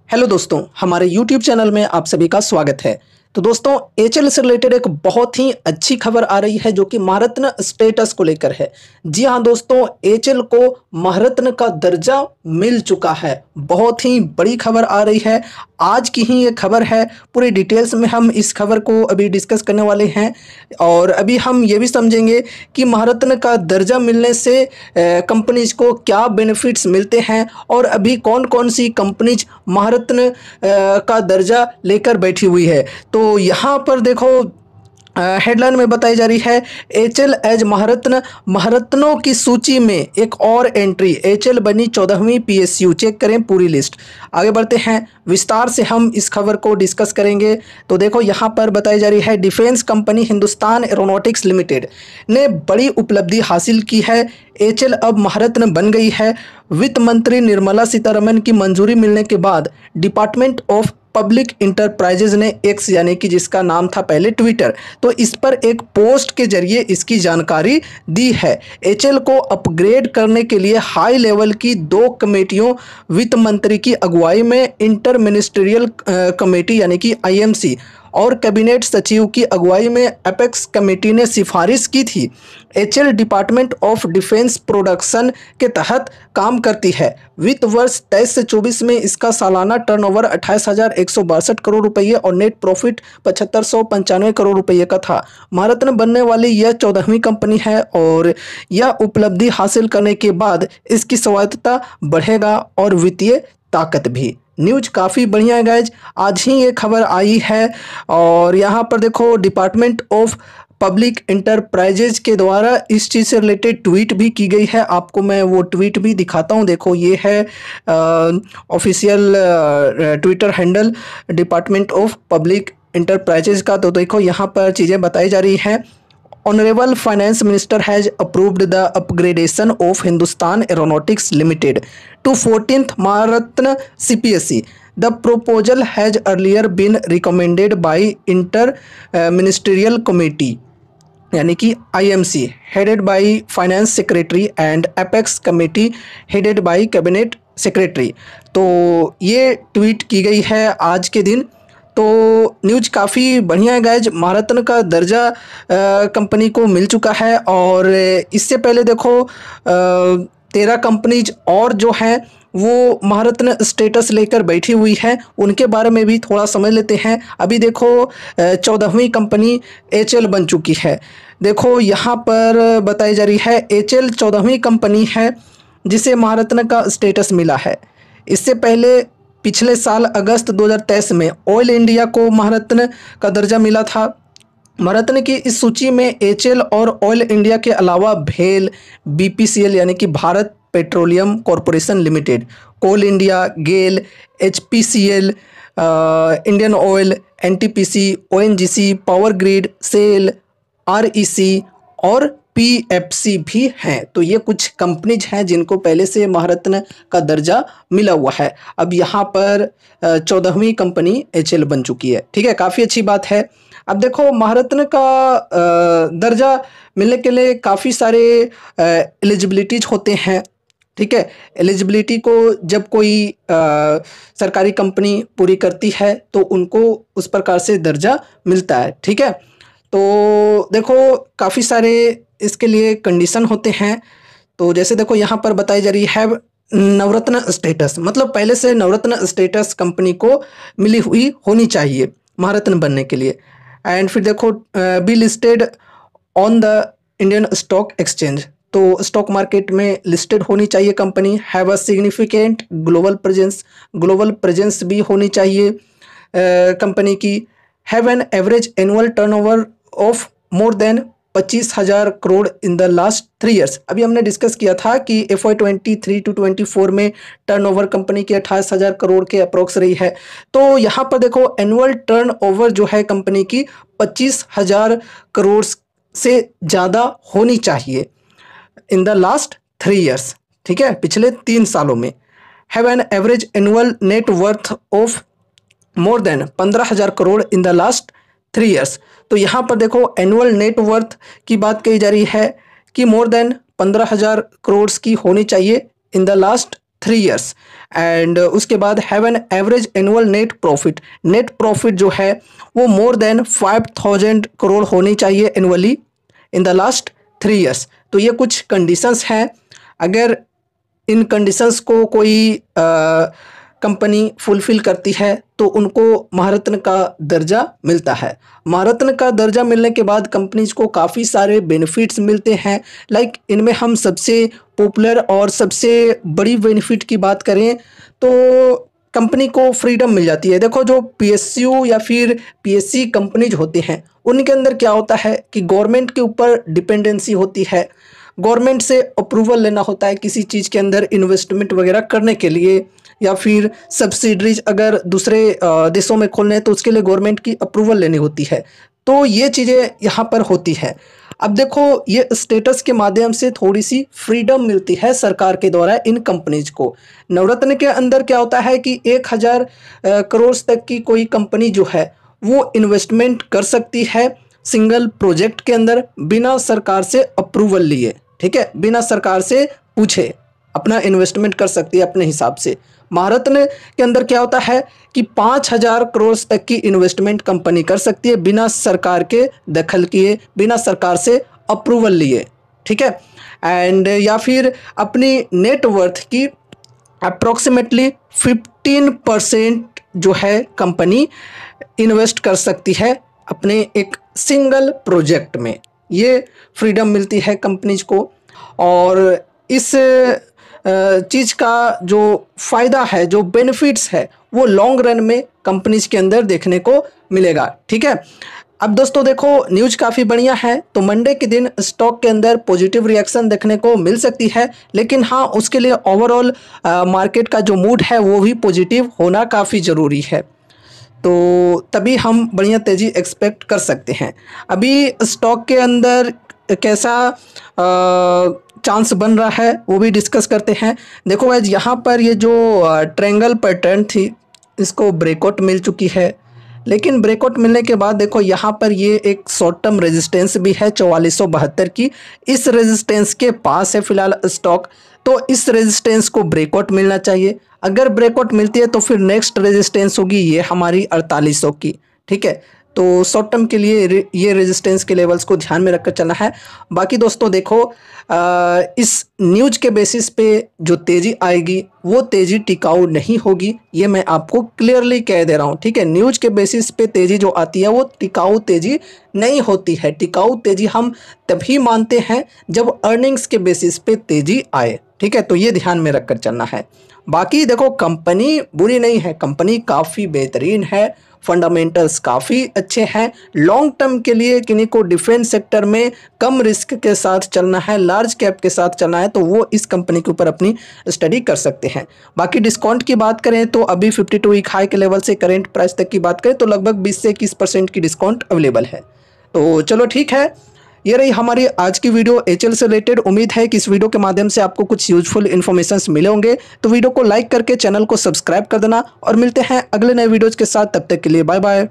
Hello दोस्तों, हमारे YouTube channel में आप सभी का स्वागत है। तो दोस्तों, एचएल से रिलेटेड एक बहुत ही अच्छी खबर आ रही है जो कि महारत्न स्टेटस को लेकर है। जी हाँ दोस्तों, एचएल को महारत्न का दर्जा मिल चुका है। बहुत ही बड़ी खबर आ रही है। आज की ही ये खबर है। पूरी डिटेल्स में हम इस खबर को अभी डिस्कस करने वाले हैं और अभी हम ये भी समझेंगे कि महारत्न का दर्जा मिलने से कंपनीज को क्या बेनिफिट्स मिलते हैं और अभी कौन कौन सी कंपनीज महारत्न का दर्जा लेकर बैठी हुई है। तो यहाँ पर देखो, हेडलाइन में बताई जा रही है एचएल एज महारत्न, महारत्नों की सूची में एक और एंट्री। एचएल बनी 14वीं पीएसयू। चेक करें पूरी लिस्ट। आगे बढ़ते हैं, विस्तार से हम इस खबर को डिस्कस करेंगे। तो देखो, यहाँ पर बताई जा रही है defence company Hindustan aeronautics limited ने बड़ी उपलब्धि हासिल की है। एचएल अब महारत्न बन गई है। वित्त मंत्री निर्मला सीतारमन की मंजूरी मिलने के बाद डिपार्टमेंट ऑफ पब्लिक इंटरप्राइजेज ने एक्स यानी कि जिसका नाम था पहले ट्विटर, तो इस पर एक पोस्ट के जरिए इसकी जानकारी दी है। एचएल को अपग्रेड करने के लिए हाई लेवल की 2 कमेटियों, वित्त मंत्री की अगुवाई में इंटर मिनिस्ट्रियल कमेटी यानी कि आईएमसी और कैबिनेट सचिव की अगुवाई में एपेक्स कमेटी ने सिफारिश की थी। HL department of defence production के तहत काम करती है। वित्त वर्ष 23 से 24 में इसका सालाना टर्नओवर 28,162 करोड़ रुपये और नेट प्रॉफिट 7,595 करोड़ रुपये का था। महारत्न बनने वाली यह 14वीं कंपनी है और यह उपलब्धि हासिल करने के बाद इसकी स्वायत्तता बढ़ेगा और वित्तीय ताकत भी। न्यूज काफ़ी बढ़िया है गाइज, आज ही ये खबर आई है। और यहाँ पर देखो, डिपार्टमेंट ऑफ पब्लिक इंटरप्राइजेज के द्वारा इस चीज़ से रिलेटेड ट्वीट भी की गई है। आपको मैं वो ट्वीट भी दिखाता हूँ। देखो, ये है official Twitter handle department of public enterprises का। तो देखो, यहाँ पर चीज़ें बताई जा रही हैं। Honorable Finance Minister has approved the upgradation of Hindustan Aeronautics Limited to 14th Maharatna CPSE. The proposal has earlier been recommended by Inter-Ministerial Committee यानी कि IMC headed by Finance Secretary and Apex Committee headed by Cabinet Secretary। तो ये tweet की गई है आज के दिन। तो न्यूज काफ़ी बढ़िया है गाइज, महारत्न का दर्जा कंपनी को मिल चुका है। और इससे पहले देखो, 13 कंपनीज और जो हैं वो महारत्न स्टेटस लेकर बैठी हुई है। उनके बारे में भी थोड़ा समझ लेते हैं। अभी देखो, 14वीं कंपनी एचएल बन चुकी है। देखो, यहाँ पर बताई जा रही है एचएल 14वीं कंपनी है जिसे महारत्न का स्टेटस मिला है। इससे पहले पिछले साल अगस्त 2023 में ऑयल इंडिया को महारत्न का दर्जा मिला था। महारत्न की इस सूची में एचएल और ऑयल इंडिया के अलावा भेल, बीपीसीएल यानी कि Bharat petroleum corporation limited, coal India, GAIL, HPCL, Indian oil, NTPC, ONGC, power grid, SAIL, REC और पीएफसी भी हैं। तो ये कुछ कंपनीज हैं जिनको पहले से महारत्न का दर्जा मिला हुआ है। अब यहाँ पर 14वीं कंपनी एचएल बन चुकी है। ठीक है, काफ़ी अच्छी बात है। अब देखो, महारत्न का दर्जा मिलने के लिए काफ़ी सारे एलिजिबिलिटीज होते हैं। ठीक है, एलिजिबिलिटी को जब कोई सरकारी कंपनी पूरी करती है तो उनको उस प्रकार से दर्जा मिलता है। ठीक है, तो देखो, काफ़ी सारे इसके लिए कंडीशन होते हैं। तो जैसे देखो, यहाँ पर बताई जा रही है नवरत्न स्टेटस, मतलब पहले से नवरत्न स्टेटस कंपनी को मिली हुई होनी चाहिए महारत्न बनने के लिए। एंड फिर देखो, be listed on the Indian stock exchange, तो स्टॉक मार्केट में लिस्टेड होनी चाहिए company. Have a significant global presence, global presence भी होनी चाहिए कंपनी की। Have an average annual turnover of more than 25,000 crore in the last 3 years. अभी हमने डिस्कस किया था कि FY 23 to 24 में टर्नओवर कंपनी की 28,000 करोड़ के अप्रोक्स रही है। तो यहाँ पर देखो, एनुअल टर्नओवर जो है कंपनी की 25,000 करोड़ से ज़्यादा होनी चाहिए इन द लास्ट 3 ईयर्स। ठीक है, पिछले 3 सालों में। Have an average annual net worth of more than 15,000 crore in the last 3 years. तो यहाँ पर देखो, एनुअल नेट वर्थ की बात कही जा रही है कि मोर देन 15,000 करोड़ की होनी चाहिए in the last 3 years. And उसके बाद have an average annual net profit जो है वो मोर देन 5000 करोड़ होनी चाहिए annually in the last 3 years. तो ये कुछ कंडीशंस हैं। अगर इन कंडीशंस को कोई कंपनी फुलफिल करती है तो उनको महारत्न का दर्जा मिलता है। महारत्न का दर्जा मिलने के बाद कंपनीज को काफ़ी सारे बेनिफिट्स मिलते हैं। लाइक इनमें हम सबसे पॉपुलर और सबसे बड़ी बेनिफिट की बात करें तो कंपनी को फ्रीडम मिल जाती है। देखो जो पीएसयू या फिर पीएससी कंपनीज होती हैं उनके अंदर क्या होता है कि गवर्नमेंट के ऊपर डिपेंडेंसी होती है। गवर्नमेंट से अप्रूवल लेना होता है किसी चीज़ के अंदर इन्वेस्टमेंट वगैरह करने के लिए, या फिर सब्सिडरीज अगर दूसरे देशों में खोलने हैं तो उसके लिए गवर्नमेंट की अप्रूवल लेनी होती है। तो ये चीज़ें यहाँ पर होती है। अब देखो ये स्टेटस के माध्यम से थोड़ी सी फ्रीडम मिलती है सरकार के द्वारा इन कंपनीज को। नवरत्न के अंदर क्या होता है कि 1000 करोड़ तक की कोई कंपनी जो है वो इन्वेस्टमेंट कर सकती है सिंगल प्रोजेक्ट के अंदर बिना सरकार से अप्रूवल लिए। ठीक है, बिना सरकार से पूछे अपना इन्वेस्टमेंट कर सकती है अपने हिसाब से। महारत्न के अंदर क्या होता है कि 5000 करोड़ तक की इन्वेस्टमेंट कंपनी कर सकती है बिना सरकार के दखल किए, बिना सरकार से अप्रूवल लिए। ठीक है, एंड या फिर अपनी नेटवर्थ की अप्रोक्सीमेटली 15% जो है कंपनी इन्वेस्ट कर सकती है अपने एक सिंगल प्रोजेक्ट में। ये फ्रीडम मिलती है कंपनीज को, और इस चीज़ का जो फ़ायदा है, जो बेनिफिट्स है, वो लॉन्ग रन में कंपनीज के अंदर देखने को मिलेगा। ठीक है, अब दोस्तों देखो न्यूज़ काफ़ी बढ़िया है। तो मंडे के दिन स्टॉक के अंदर पॉजिटिव रिएक्शन देखने को मिल सकती है, लेकिन हाँ उसके लिए ओवरऑल मार्केट का जो मूड है वो भी पॉजिटिव होना काफ़ी ज़रूरी है। तो तभी हम बढ़िया तेज़ी एक्सपेक्ट कर सकते हैं। अभी स्टॉक के अंदर कैसा चांस बन रहा है वो भी डिस्कस करते हैं। देखो आज यहाँ पर ये जो ट्रायंगल पैटर्न थी इसको ब्रेकआउट मिल चुकी है, लेकिन ब्रेकआउट मिलने के बाद देखो यहाँ पर ये एक शॉर्ट टर्म रेजिस्टेंस भी है 4472 की। इस रेजिस्टेंस के पास है फिलहाल स्टॉक, तो इस रेजिस्टेंस को ब्रेकआउट मिलना चाहिए। अगर ब्रेकआउट मिलती है तो फिर नेक्स्ट रेजिस्टेंस होगी ये हमारी 4800 की। ठीक है, तो शॉर्ट टर्म के लिए ये रेजिस्टेंस के लेवल्स को ध्यान में रखकर चलना है। बाकी दोस्तों देखो इस न्यूज़ के बेसिस पे जो तेज़ी आएगी वो तेज़ी टिकाऊ नहीं होगी, ये मैं आपको क्लियरली कह दे रहा हूँ। ठीक है, न्यूज़ के बेसिस पे तेज़ी जो आती है वो टिकाऊ तेज़ी नहीं होती है। टिकाऊ तेज़ी हम तभी मानते हैं जब अर्निंग्स के बेसिस पे तेज़ी आए। ठीक है, तो ये ध्यान में रखकर चलना है। बाकी देखो कंपनी बुरी नहीं है, कंपनी काफ़ी बेहतरीन है, फंडामेंटल्स काफ़ी अच्छे हैं। लॉन्ग टर्म के लिए किन्हीं को डिफेंस सेक्टर में कम रिस्क के साथ चलना है, लार्ज कैप के साथ चलना है, तो वो इस कंपनी के ऊपर अपनी स्टडी कर सकते हैं। बाकी डिस्काउंट की बात करें तो अभी 52 वीक हाई के लेवल से करेंट प्राइस तक की बात करें तो लगभग 20 से 21% की डिस्काउंट अवेलेबल है। तो चलो ठीक है, ये रही हमारी आज की वीडियो एचएल से रिलेटेड। उम्मीद है कि इस वीडियो के माध्यम से आपको कुछ यूजफुल इन्फॉर्मेशंस मिले होंगे। तो वीडियो को लाइक करके चैनल को सब्सक्राइब कर देना, और मिलते हैं अगले नए वीडियोज के साथ। तब तक के लिए बाय बाय।